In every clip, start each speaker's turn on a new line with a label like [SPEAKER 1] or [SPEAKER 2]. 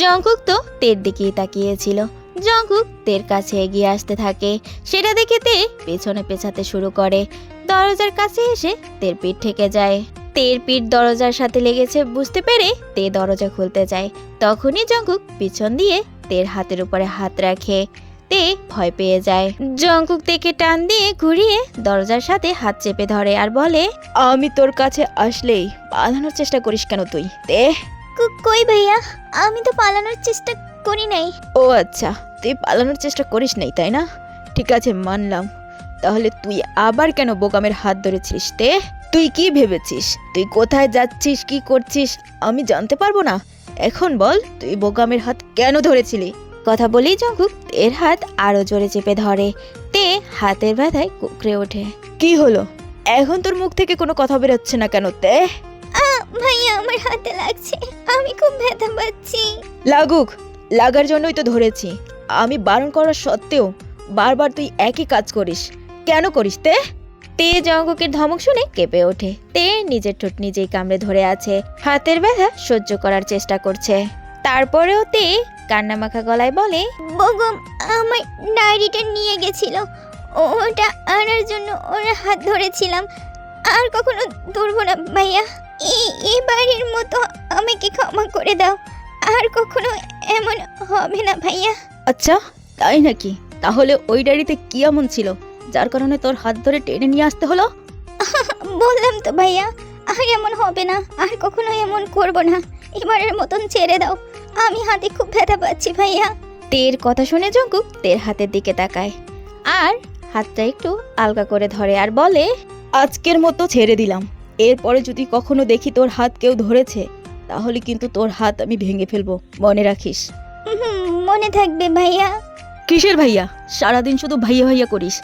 [SPEAKER 1] Jungkook তো তের দিকেই তাকিয়েছিল। জঙ্কুক তের কাছে এগিয়ে আসতে থাকে, সেটা দেখে তে পেছনে পেছাতে শুরু করে। দরজার কাছে এসে তের পিঠ ঠেকে যায়। তের পিঠ দরজার সাথে লেগেছে বুঝতে পেরে তে দরজা খুলতে যায়। তখনই জঙ্কুক পিছন দিয়ে তের হাতের উপরে হাত রাখে। তে ভয় পেয়ে যায়। জঙ্কুক তেকে টান দিয়ে ঘুরিয়ে দরজার সাথে হাত চেপে ধরে আর বলে, আমি তোর কাছে আসলেই পালানোর চেষ্টা করিস কেন তুই? তে
[SPEAKER 2] কই ভাইয়া, আমি তো পালানোর চেষ্টা করি নাই।
[SPEAKER 1] ও আচ্ছা, তুই পালানোর চেষ্টা করিস নাই তাই না? ঠিক আছে, মানলাম। তাহলে তুই আবার কেন বোকামের হাত ধরেছিস? তে তুই কি ভেবেছিস তুই কোথায় যাচ্ছিস, কি করছিস আমি জানতে পারবো না? এখন বল, তুই বোকামের হাত কেন ধরেছিলি? কথা বলেই জঙ্কুক এর হাত আরো জোরে চেপে ধরে। তে হাতের ব্যথায় কুকড়ে ওঠে। কি হলো? এখন তোর মুখ থেকে কোনো কথা বেরোচ্ছে না কেন? তে
[SPEAKER 2] ভাইয়া আমার হাতে লাগছে, আমি খুব ব্যথা পাচ্ছি।
[SPEAKER 1] লাগুক, লাগার জন্যই তো ধরেছি। আমি বারণ করার সত্ত্বেও বারবার তুই একই কাজ করিস। কেন করিস? তে তে জঙ্কুকের ধমক শুনে কেঁপে ওঠে। তে নিজের ঠোঁট নিজেই কামড়ে ধরে আছে, হাতের ব্যথা সহ্য করার চেষ্টা করছে। তারপরেও তে কান্নামাখা গলায় বলে,
[SPEAKER 2] বগম আমার ডায়েরিটা নিয়ে গেছিল, ওটা আনার জন্য ওর হাত ধরেছিলাম। আর কখনো ধরবো না ভাইয়া, এবারের মতো আমাকে ক্ষমা করে দাও। আর কখনো এমন হবে না ভাইয়া।
[SPEAKER 1] আচ্ছা তাই নাকি? তাহলে ওই ডায়েরিতে কি এমন ছিল যার কারণে তোর হাত ধরে টেনে নিয়ে আসতে হলো?
[SPEAKER 2] বললাম তো ভাইয়া, আর এমন হবে না, আর কখনো এমন করব না। এবারের মতন ছেড়ে দাও, আমি হাতে খুব ব্যথা পাচ্ছি ভাইয়া।
[SPEAKER 1] তের কথা শুনে জঙ্কুক তের হাতের দিকে তাকায় আর হাতটা একটু আলগা করে ধরে আর বলে, আজকের মতো ছেড়ে দিলাম। এরপরে যদি কখনো দেখি তোর হাত কেউ ধরেছে তাহলে কিন্তু তোর হাত আমি ভেঙে ফেলবো, মনে রাখিস।
[SPEAKER 2] মনে থাকবে ভাইয়া।
[SPEAKER 1] কিসের ভাইয়া? সারাদিন শুধু ভাইয়া ভাইয়া করিস।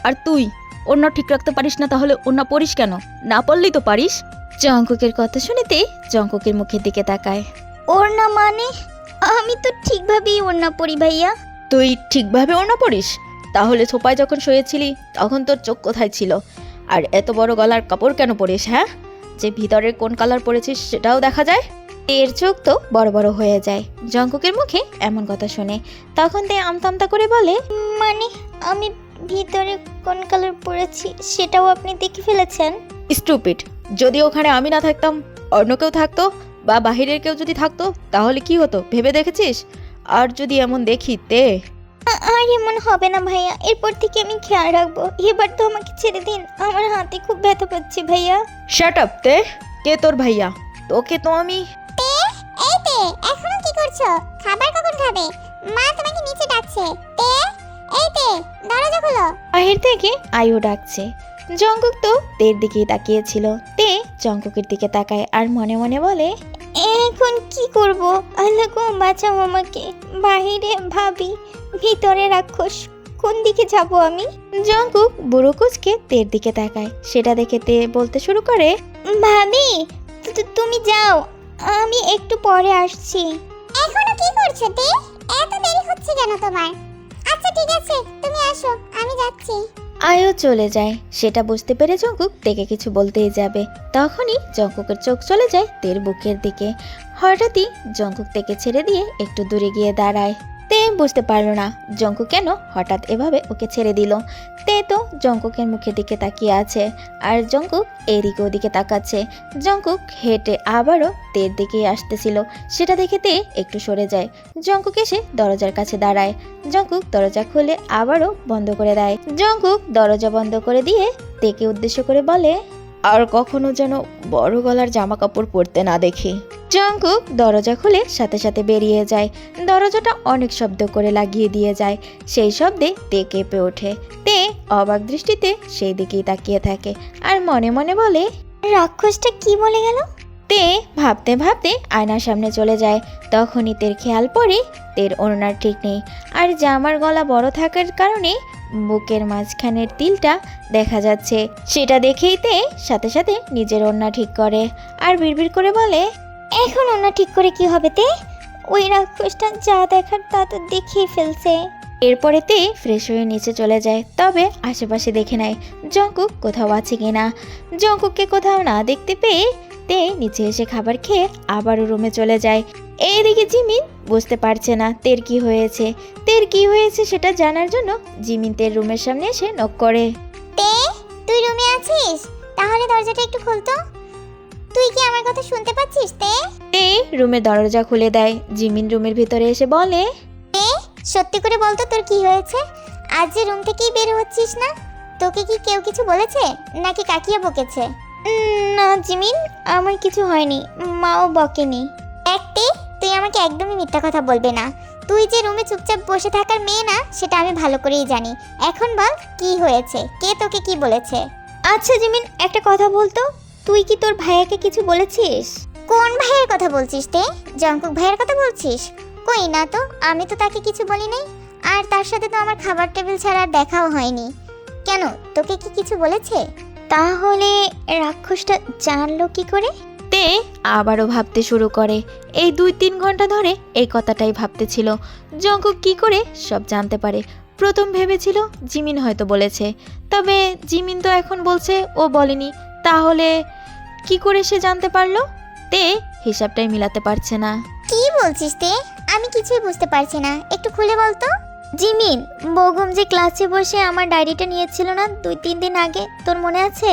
[SPEAKER 1] আর তুই ওড়না ঠিক রাখতে পারিস না, তাহলে ওড়না পরিস কেন? না পরলেই তো পারিস। জঙ্কুকের কথা শুনেতে জঙ্কুকের মুখের দিকে তাকায়।
[SPEAKER 2] ওড়না মানে? আমি তো ঠিকভাবেই ওড়না পরি ভাইয়া।
[SPEAKER 1] তুই ঠিকভাবে ওড়না পরিস? তাহলে সোফায় যখন শুয়েছিলি তখন তোর চোখ কোথায় ছিল? আর এত বড় গলার কাপড় কেন পরিস? হ্যাঁ, যে ভিতরের কোন কালার পরেছিস সেটাও দেখা যায়। এর চোখ তো বড় বড় হয়ে যায় জঙ্কুকের মুখে এমন কথা শুনে। তখন তে আমতা করে বলে,
[SPEAKER 2] মানে আমি ভিতরে কোন কালার পরেছি সেটাও আপনি দেখে ফেলেছেন?
[SPEAKER 1] স্টুপিড! যদি ওখানে আমি না থাকতাম, অন্য কেউ থাকতো বা বাহিরের কেউ যদি থাকতো তাহলে কি হতো ভেবে দেখেছিস? আর যদি এমন দেখি তে
[SPEAKER 2] আর এমন হবে না ভাইয়া, এরপর থেকে আমি খেয়াল রাখবো। এবার তো আমাকে ছেড়ে দিন, আমার হাতে খুব ব্যথা পাচ্ছে ভাইয়া।
[SPEAKER 1] শাট আপ তে! কে তোর ভাইয়া? তোকে তো আমি
[SPEAKER 2] এই তে, এখনো কি করছো? খাবার কখন খাবে? মা তোমাকে নিচে ডাকছে। তে, এই তে, দরজা খোলো।
[SPEAKER 1] বাহির থেকে আয়ু ডাকছে। জঙ্কুক তো তের দিকেই তাকিয়েছিল। তে জঙ্কুকের দিকে তাকায় আর মনে মনে বলে,
[SPEAKER 2] এখন কি করব? আল্লাহ গো বাঁচাও আমাকে। বাহিরে ভাবি, ভিতরে রাক্ষস, কোন দিকে যাব আমি?
[SPEAKER 1] জঙ্কুক বুড়ো কুচকে তের দিকে তাকায়। সেটা দেখে তে বলতে শুরু করে,
[SPEAKER 2] ভাবি তুমি যাও, আমি একটু পরে আসছি। এখনো কি করছো তে? এত দেরি হচ্ছে কেন তোমার? আচ্ছা ঠিক আছে, তুমি আসো, আমি যাচ্ছি।
[SPEAKER 1] আয়ু চলে যায়। সেটা বুঝতে পেরে জঙ্কুক তেকে কিছু বলতেই যাবে, তখনই জঙ্কুকের চোখ চলে যায় তের বুকের দিকে। হঠাৎই জঙ্কুক তেকে ছেড়ে দিয়ে একটু দূরে গিয়ে দাঁড়ায়। তে বুঝতে পারলো না জঙ্কুক কেন হঠাৎ এভাবে ওকে ছেড়ে দিল। তে তো জঙ্কুকের মুখের দিকে তাকিয়ে আছে আর জঙ্কুক এদিকে ওদিকে তাকাচ্ছে। জঙ্কুক হেঁটে আবারও তের দিকেই আসতেছিল। সেটা দেখে তে একটু সরে যায়। জঙ্কুক এসে দরজার কাছে দাঁড়ায়। জঙ্কুক দরজা খুলে আবারও বন্ধ করে দেয়। জঙ্কুক দরজা বন্ধ করে দিয়ে তেকে উদ্দেশ্য করে বলে, আর কখনো যেন বড় গলার জামা কাপড় পরতে না দেখি। জঙ্কুক দরজা খুলে সাথে সাথে বেরিয়ে যায়। দরজাটা অনেক শব্দ করে লাগিয়ে দিয়ে যায়। সেই শব্দে তে কেঁপে ওঠে। তে অবাক দৃষ্টিতে সেই দিকেই তাকিয়ে থাকে আর মনে মনে বলে,
[SPEAKER 2] রাক্ষসটা কি বলে গেল?
[SPEAKER 1] তে ভাবতে ভাবতে আয়নার সামনে চলে যায়। তখনই তের খেয়াল পড়ে তের ওড়নার ঠিক নেই আর জামার গলা বড় থাকার কারণে বুকের মাঝখানের তিলটা দেখা যাচ্ছে। সেটা দেখেই তে সাথে সাথে নিজের ওড়না ঠিক করে আর বিড়বিড় করে বলে,
[SPEAKER 2] এখন ওনা ঠিক করে কি হবে তে? ওই রাক্ষসটা যা দেখার তা তো দেখেই ফেলছে।
[SPEAKER 1] এরপরে তে ফ্রেশ হয়ে নিচে চলে যায়। তবে আশেপাশে দেখে নেয় জঙ্কুক কোথাও আছে কিনা। জঙ্কুককে কোথাও না দেখতে পেয়ে তে নিচে এসে খাবার খেয়ে আবারও রুমে চলে যায়। এইদিকে জিমিন বুঝতে পারছে না তের কি হয়েছে। তের কি হয়েছে সেটা জানার জন্য জিমিন তের রুমের সামনে এসে নক করে।
[SPEAKER 2] তে, তুই রুমে আছিস? তাহলে দরজাটা একটু খুলতো। তুই কি আমার কথা শুনতে পাচ্ছিস তে?
[SPEAKER 1] তে রুমের দরজা খুলে দেয়। জিমিন রুমের ভিতরে এসে বলে,
[SPEAKER 2] সত্যি করে বলতো তোর কি হয়েছে? আজ যে রুম থেকেই বের হচ্ছিস না, তোকে কি কেউ কিছু বলেছে নাকি কাকিয়া বকেছে? না জিমিন, আমার কিছু হয়নি, মাও বকেনি। একটি তুই আমাকে একদমই মিথ্যা কথা বলবে না। তুই যে রুমে চুপচাপ বসে থাকার মেয়ে না, সেটা আমি ভালো করেই জানি। এখন বল কি হয়েছে, কে তোকে কি বলেছে? আচ্ছা জিমিন, একটা কথা বলতো, তুই কি তোর ভাইয়াকে কিছু বলেছিস? কোন ভাইয়ের কথা বলছিস তে? জঙ্কুক ভাইয়ের কথা বলছিস? কই না তো, আমি তো তাকে কিছু বলি নাই। আর তার সাথে তো আমার খাবার টেবিল ছাড়া আর দেখাও হয়নি। কেন, তোকে কি কিছু বলেছে? তাহলে রাক্ষসটা জানলো কি করে?
[SPEAKER 1] তে আবারও ভাবতে শুরু করে। এই 2-3 ঘন্টা ধরে এই কথাটাই ভাবতেছিল, জঙ্কুক কি করে সব জানতে পারে। প্রথম ভেবেছিল জিমিন হয়তো বলেছে, তবে জিমিন তো এখন বলছে ও বলেনি, তাহলে কি করে সে জানতে পারলো? তে হিসাবটাই মিলাতে পারছে না।
[SPEAKER 2] কি বলছিস তে? আমি কিছুই বুঝতে পারছি না, একটু খুলে বলতো। জিমিন, বগম যে ক্লাসে বসে আমার ডায়েরিটা নিয়েছিল না 2-3 দিন আগে, তোর মনে আছে?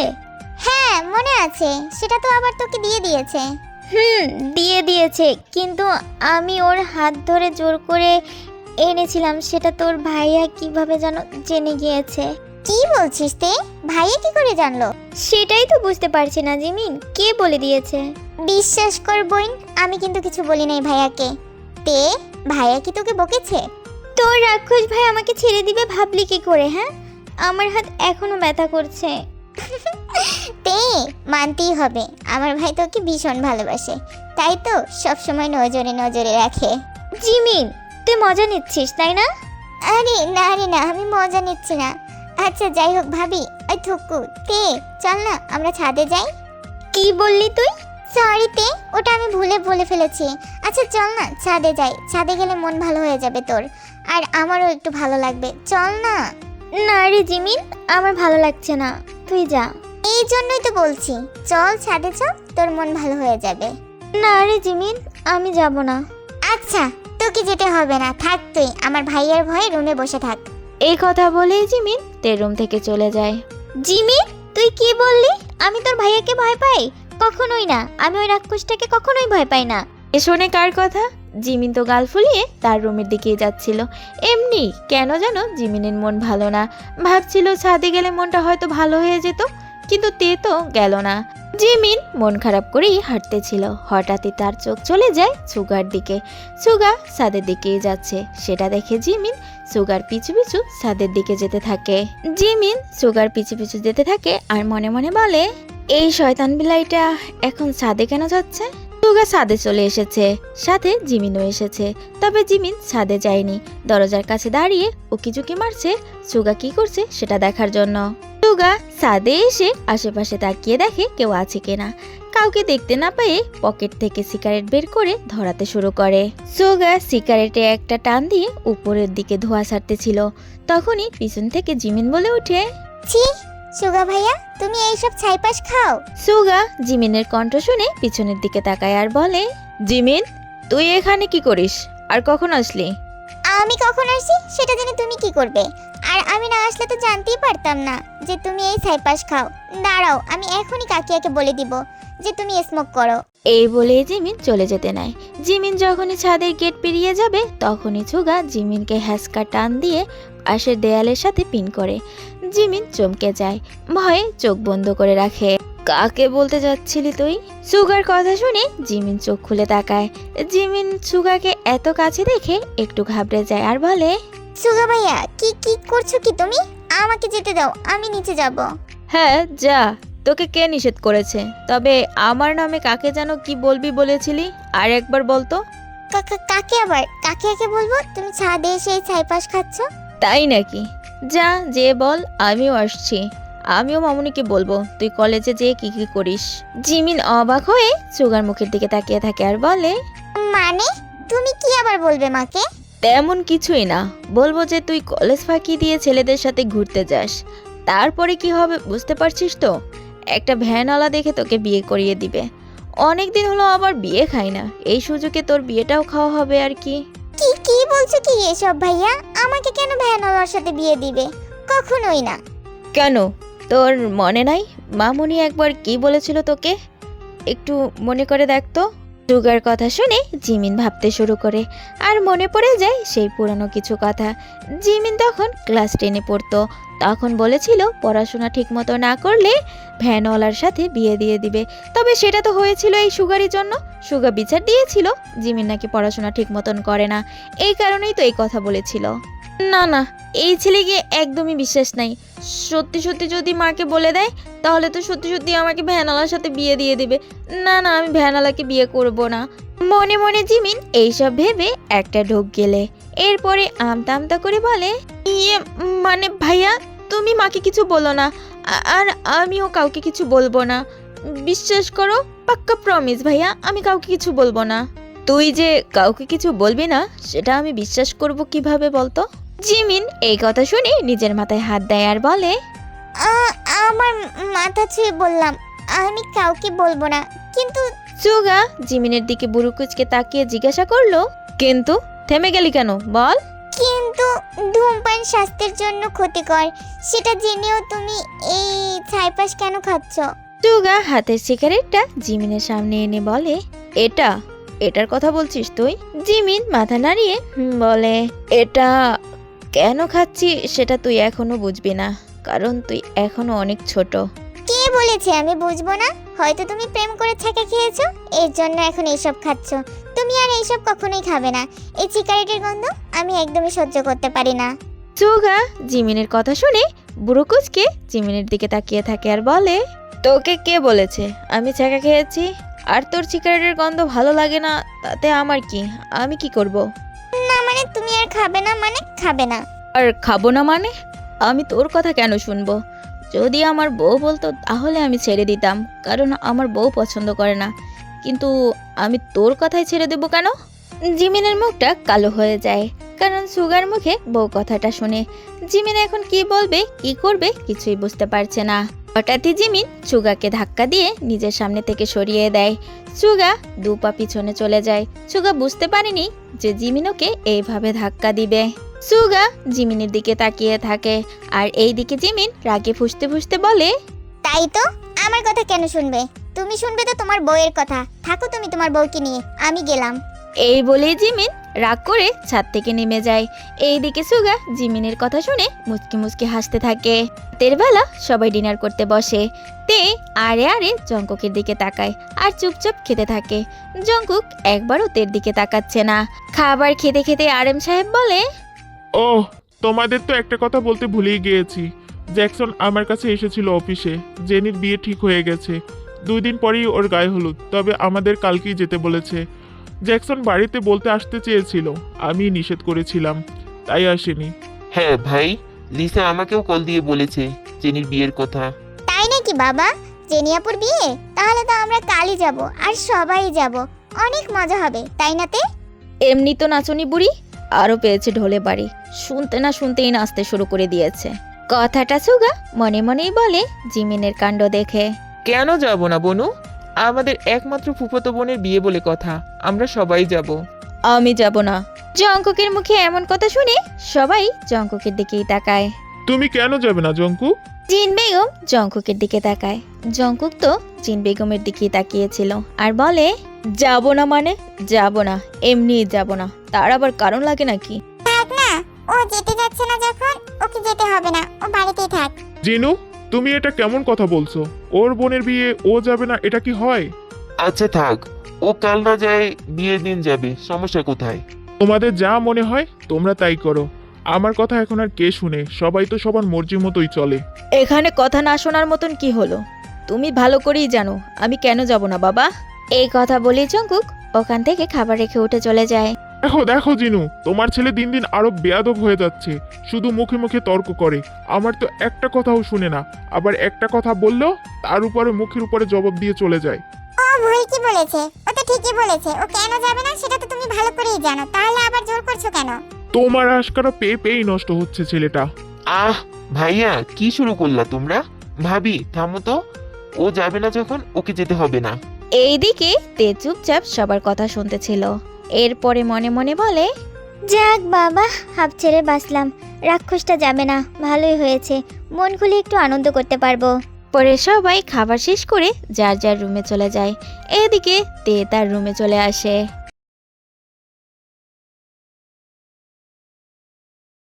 [SPEAKER 2] হ্যাঁ মনে আছে, সেটা তো আবার তোকে দিয়ে দিয়েছে। দিয়ে দিয়েছে, কিন্তু আমি ওর হাত ধরে জোর করে এনেছিলাম। সেটা তোর ভাইয়া কিভাবে যেন জেনে গিয়েছে। কি বলছিস তে? ভাইয়া কি করে জানলো? সেটাই তো বুঝতে পারছি না জিমিন, কে বলে দিয়েছে? বিশ্বাস কর বোন, আমি কিন্তু কিছু বলি নাই ভাইয়াকে। তে, ভাইয়া কি তোকে বকেছে? তোর রাক্ষস ভাই আমাকে ছেড়ে দিবে ভাবলি কি করে? হ্যাঁ, আমার হাত এখনো ব্যথা করছে। তে, মানতেই হবে, আমার ভাই তোকে ভীষণ ভালোবাসে, তাই তো সব সময় নজরে নজরে রাখে। জিমিন, তুই মজা নিচ্ছিস তাই না? আরে না রে না, আমি মজা নিচ্ছি না। আচ্ছা যাই হোক ভাবি, ওই থুকু তে, চল না আমরা ছাদে যাই। কি বললি তুই? সরি তে, ওটা আমি ভুলে বলে ফেলেছি। আচ্ছা চল না ছাদে যাই, ছাদে গেলে মন ভালো হয়ে যাবে তোর, আর আমারও একটু ভালো লাগবে। চল না। না রে জিমিন, আমার ভালো লাগছে না, তুই যা। এই জন্যই তো বলছি, চল ছাদে চল, তোর মন ভালো হয়ে যাবে। না রে জিমিন, আমি যাব না। আচ্ছা, তোকে যেতে হবে না, থাক তুই, আমার ভাইয়ের ভয়ে রুমে বসে থাক।
[SPEAKER 1] এই কথা বলেই জিমিন তের রুম থেকে চলে যায়।
[SPEAKER 2] জিমিন, তুই কি বললি? আমি তোর ভাইয়াকে ভয় পাই? কখনোই না, আমি ওই রাক্ষসটাকে কখনোই ভয় পাই না।
[SPEAKER 1] এ শোনে কার কথা? জিমিন তো গাল ফুলিয়ে তার রুমের দিকেই যাচ্ছিল। এমনি কেন যেন জিমিনের মন ভালো না, ভাবছিল ছাদে গেলে মনটা হয়তো ভালো হয়ে যেত, কিন্তু তে তো গেল না। জিমিন মন খারাপ করেই হাঁটতেছিল, হঠাৎই তার চোখ চলে যায় সুগার দিকে। সুগা ছাদের দিকেই যাচ্ছে, সেটা দেখে জিমিন সুগার পিছু পিছু ছাদের দিকে যেতে থাকে। জিমিন সুগার পিছু পিছু যেতে থাকে আর মনে মনে বলে, এই শয়তান বিলাইটা এখন ছাদে কেন যাচ্ছে? সুগা ছাদে চলে এসেছে, সাথে জিমিনও এসেছে, তবে জিমিন ছাদে যায়নি, দরজার কাছে দাঁড়িয়ে উকিঝুঁকি মারছে সুগা কি করছে সেটা দেখার জন্য। সুগা ছাদে এসে আশেপাশে তাকিয়ে দেখে কেউ আছে কিনা। কাউকে দেখতে না পেয়ে পকেট থেকে সিগারেট বের করে ধরাতে শুরু করে। সুগা সিগারেটে একটা টান দিয়ে উপরের দিকে ধোঁয়া ছাড়তেছিল, তখনই পিছন থেকে জিমিন বলে ওঠে,
[SPEAKER 2] ছি সুগা ভাইয়া, তুমি এইসব ছাইপাশ খাও?
[SPEAKER 1] সুগা জিমিনের কণ্ঠ শুনে পিছনের দিকে তাকায় আর বলে, জিমিন তুই এখানে কি করিস, আর কখন আসলি?
[SPEAKER 2] আমি কখন আসি সেটা জেনে তুমি কি করবে? আর আমি না আসলে তো জানতেই পারতাম না যে তুমি এই ছাইপাশ খাও। দাঁড়াও, আমি এখনই কাকিয়াকে বলে দিব যে তুমি স্মোক করো।
[SPEAKER 1] এই বলে জিমিন চলে যেতে নেয়। জিমিন যখনই ছাদের গেট পেরিয়ে যাবে তখনই সুগা জিমিনকে হ্যাসকা টান দিয়ে পাশের দেয়ালের সাথে পিন করে। জিমিন চমকে যায়, ভয়ে চোখ বন্ধ করে রাখে। কাকে বলতে যাচ্ছিলি তুই? সুগার কথা শুনে জিমিন চোখ খুলে তাকায়। জিমিন সুগাকে এত কাছে দেখে একটু ঘাবড়ে যায় আর বলে,
[SPEAKER 2] সুগা ভাইয়া, কি কি করছো কি তুমি? আমাকে যেতে দাও, আমি নিচে যাব।
[SPEAKER 1] হ্যাঁ যা, তোকে কে নিষেধ করেছে? তবে আমার নামে কাকে যেন কি বলবি বলেছিলি, আর একবার বলতো।
[SPEAKER 2] কাকে আবার? কাকিয়াকে বলবো তুমি ছাদে এসে এই ছাইপাশ খাচ্ছ?
[SPEAKER 1] তাই নাকি? যা যে বল, আমিও আসছি। আমিও মামুনিকে বলবো তুই কলেজে যেয়ে কি কি করিস। জিমিন অবাক হয়ে সুগার মুখের দিকে তাকিয়ে থাকে আর বলে,
[SPEAKER 2] মানে তুমি কি আবার বলবে মাকে?
[SPEAKER 1] তেমন কিছুই না, বলবো যে তুই কলেজ ফাঁকি দিয়ে ছেলেদের সাথে ঘুরতে যাস, তারপরে কি হবে বুঝতে পারছিস তো? একটা ভ্যানওয়ালা দেখে তোকে বিয়ে করিয়ে দিবে, অনেক দিন হলো আবার বিয়ে খাই না, এই সুযোগে তোর বিয়েটাও খাওয়া হবে আর কি।
[SPEAKER 2] কি কি বলছো কি এসব ভাইয়া? আমাকে কেন ভ্যানওয়ালার সাথে বিয়ে দিবে? কখনোই না।
[SPEAKER 1] কেন, তোর মনে নাই মামুনি একবার কি বলেছিল তোকে? একটু মনে করে দেখ তো। সুগার কথা শুনে জিমিন ভাবতে শুরু করে আর মনে পড়ে যায় সেই পুরানো কিছু কথা। জিমিন তখন ক্লাস 10-এ পড়তো, তখন বলেছিল পড়াশোনা ঠিকমতো না করলে ভ্যানওয়ালার সাথে বিয়ে দিয়ে দিবে। তবে সেটা তো হয়েছিল এই সুগারের জন্য। সুগা বিচার দিয়েছিল জিমিন নাকি পড়াশোনা ঠিক মতন করে না, এই কারণেই তো এই কথা বলেছিল। না না, এই ছেলেকে একদমই বিশ্বাস নাই। সত্যি সত্যি যদি মাকে বলে দেয় তাহলে তো সত্যি সত্যি আমাকে ভ্যানওয়ালার সাথে বিয়ে দিয়ে দিবে। না না, আমি ভ্যানওয়ালাকে বিয়ে করব না। মনে মনে জিমিন এইসব ভেবে একটা ঢোক গেলে এরপরে আমতা আমতা করে বলে, ইয়ে মানে ভাইয়া, তুমি মাকে কিছু বলো না, আর আমিও কাউকে কিছু বলবো না। বিশ্বাস করো, পাক্কা প্রমিস ভাইয়া, আমি কাউকে কিছু বলবো না। তুই যে কাউকে কিছু বলবি না সেটা আমি বিশ্বাস করব কিভাবে বলতো? জিমিন এই কথা শুনে নিজের মাথায় হাত দেয় আর বলে,
[SPEAKER 2] আমার মাথা ছুঁয়ে বললাম আমি কাউকে বলবো না, কিন্তু
[SPEAKER 1] সুগা জিমিনের দিকে বুড়ুকুচকে তাকিয়ে জিজ্ঞাসা করলো, কিন্তু থেমে গেলি কেন বল?
[SPEAKER 2] কিন্তু ধূমপান স্বাস্থ্যের জন্য ক্ষতিকর, সেটা জেনেও তুমি এই ছাইপাস কেন খাচ্ছ?
[SPEAKER 1] সুগা হাতের সিগারেটটা জিমিনের সামনে এনে বলে, এটার কথা বলছিস তুই? জিমিন মাথা নাড়িয়ে বলে, এটা কেন খাচ্ছি সেটা তুই এখনো বুঝবি না, কারণ তুই এখনো অনেক ছোট।
[SPEAKER 2] কে বলেছে আমি বুঝবো না? হয়তো তুমি প্রেম করে ছেঁকে খেয়েছো, এর জন্য এখন এইসব খাচ্ছ। তুমি আর এইসব কখনোই খাবে না। এই সিগারেটের গন্ধ আমি একদমই সহ্য করতে পারি না।
[SPEAKER 1] সুগা জিমিনের কথা শুনে বুড়োকুচকে জিমিনের দিকে তাকিয়ে থাকে আর বলে, তোকে কে বলেছে আমি ছ্যাঁকা খেয়েছি? আর তোর সিগারেটের গন্ধ ভালো লাগে না তাতে আমার কি? আমি কি করব?
[SPEAKER 2] না মানে তুমি আর খাবে না মানে খাবে না?
[SPEAKER 1] আর খাবো না মানে? আমি তোর কথা কেন শুনবো? যদি আমার বউ বলতো তাহলে আমি ছেড়ে দিতাম, কারণ আমার বউ পছন্দ করে না, কিন্তু আমি তোর কথাই ছেড়ে দেবো কেন? জিমিনের মুখটা কালো হয়ে যায়, কারণ সুগার মুখে বউ কথাটা শুনে জিমিন এখন কি বলবে কি করবে কিছুই বুঝতে পারছে না। হঠাৎই জিমিন সুগাকে ধাক্কা দিয়ে নিজের সামনে থেকে সরিয়ে দেয়। সুগা দু পা পিছনে চলে যায়। সুগা বুঝতে পারেনি যে জিমিন ওকে এইভাবে ধাক্কা দিবে। সুগা জিমিনের দিকে তাকিয়ে থাকে আর এই দিকে জিমিন রাগে ফুঁসতে ফুঁসতে বলে,
[SPEAKER 2] তাই তো, আমার কথা কেন শুনবে? তুমি শুনবে তো তোমার বউয়ের কথা। থাকো তুমি তোমার বউকে নিয়ে, আমি গেলাম।
[SPEAKER 1] এই বলেই জিমিন রাগ করে ছাদ থেকে নেমে যায়। এইদিকে সুগা জিমিনের কথা শুনে মুচকি মুচকি হাসতে থাকে। রাতের বেলা সবাই ডিনার করতে বসে। তে আরে আরে জঙ্কুকের দিকে তাকায় আর চুপচাপ খেতে থাকে। জঙ্কুক একবারও তের দিকে তাকাচ্ছে না। খাবার খেতে খেতে আরএম সাহেব বলে,
[SPEAKER 3] ওহ, তোমাদের তো একটা কথা বলতে ভুলেই গিয়েছি। জ্যাকসন আমার কাছে এসেছিল অফিসে। জেনির বিয়ে ঠিক হয়ে গেছে, 2 দিন পরেই ওর গায়ে হলুদ, তবে আমাদের কালকেই যেতে বলেছে। জ্যাকসন বাড়িতে বলতে আসতে চেয়েছিল, আমি নিষেধ করেছিলাম, তাই আসেনি।
[SPEAKER 4] হ্যাঁ ভাই, লিসা আমাকেও কল দিয়ে বলেছে জেনির বিয়ের কথা।
[SPEAKER 2] তাই নাকি বাবা? জেনিয়াপুর বিয়ে? তাহলে তো আমরা কালই যাব, আর সবাই যাব। অনেক মজা হবে, তাই না তে?
[SPEAKER 1] এমনি তো নাচনি বুড়ি, আরও পেয়েছে ঢোলে বাড়ি, শুনতে না শুনতেই নাচতে শুরু করে দিয়েছে। কথাটা সুগা মনে মনেই বলে জিমিনের কাণ্ড দেখে।
[SPEAKER 4] কেন যাব না বনু? আমাদের একমাত্র ফুফাতো বোনের বিয়ে বলে কথা, আমরা সবাই যাব।
[SPEAKER 1] আমি যাব না। জঙ্কুকের মুখে এমন কথা শুনে সবাই জঙ্কুকের দিকেই তাকায়।
[SPEAKER 3] তুমি কেন যাবে না জঙ্কু?
[SPEAKER 1] জিন বেগম জঙ্কুকের দিকে তাকায়। জঙ্কুক তো জিন বেগমের দিকেই তাকিয়েছিল আর বলে, যাব না মানে যাব না, এমনিই যাব না, তার আবার কারণ লাগে নাকি?
[SPEAKER 2] থাক না, ও যেতে যাচ্ছে না যখন, ওকে যেতে হবে না, ও বাড়িতেই থাক।
[SPEAKER 3] জিনু, তুমি এটা কেমন কথা বলছো? ওর বোনের বিয়ে ও যাবে না, এটা কি হয়?
[SPEAKER 4] আচ্ছা থাক, ও কাল না যায় বিয়ের দিন যাবে, সমস্যা কোথায়?
[SPEAKER 3] তোমাদের যা মনে হয় তোমরা তাই করো। আমার কথা এখন আর কে শুনে? সবাই তো সবার মর্জি মতোই চলে।
[SPEAKER 1] এখানে কথা না শোনার মতন কি হলো? তুমি ভালো করেই জানো আমি কেন যাব না বাবা। এই কথা বলে জঙ্কুক ওখান থেকে খাবার রেখে উঠে চলে যায়।
[SPEAKER 3] দেখো দেখো জিনু, তোমার ছেলে দিন দিন আরো বেয়াদব হয়ে যাচ্ছে, শুধু মুখে মুখে তর্ক করে। আমার তো একটা কথাও শুনে না, আবার একটা কথা বললেও তার উপরে মুখের উপরে জবাব দিয়ে চলে যায়।
[SPEAKER 2] ও ভুল কি বলেছে? ও তো ঠিকই বলেছে। ও কেন যাবে না সেটা তো তুমি ভালো করেই জানো, তাহলে আবার জোর করছো কেন?
[SPEAKER 3] তোমার আশকারা পেয়ে পেয়েই নষ্ট হচ্ছে ছেলেটা।
[SPEAKER 4] আহ ভাইয়া, কি শুরু করলা তোমরা? ভাবি থামো তো, ও যাবে না যখন ওকে যেতে হবে না।
[SPEAKER 1] এইদিকে তে চুপচাপ সবার কথা শুনতেছিল। এরপরে মনে মনে বলে,
[SPEAKER 2] যাক বাবা, হাফ ছেড়ে বাঁচলাম। রাক্ষসটা যাবে না, ভালোই হয়েছে। মন খুলে একটু আনন্দ করতে পারবো।
[SPEAKER 1] পরে সবাই খাবার শেষ করে যার যার রুমে চলে যায়। এদিকে তে তার রুমে চলে আসে।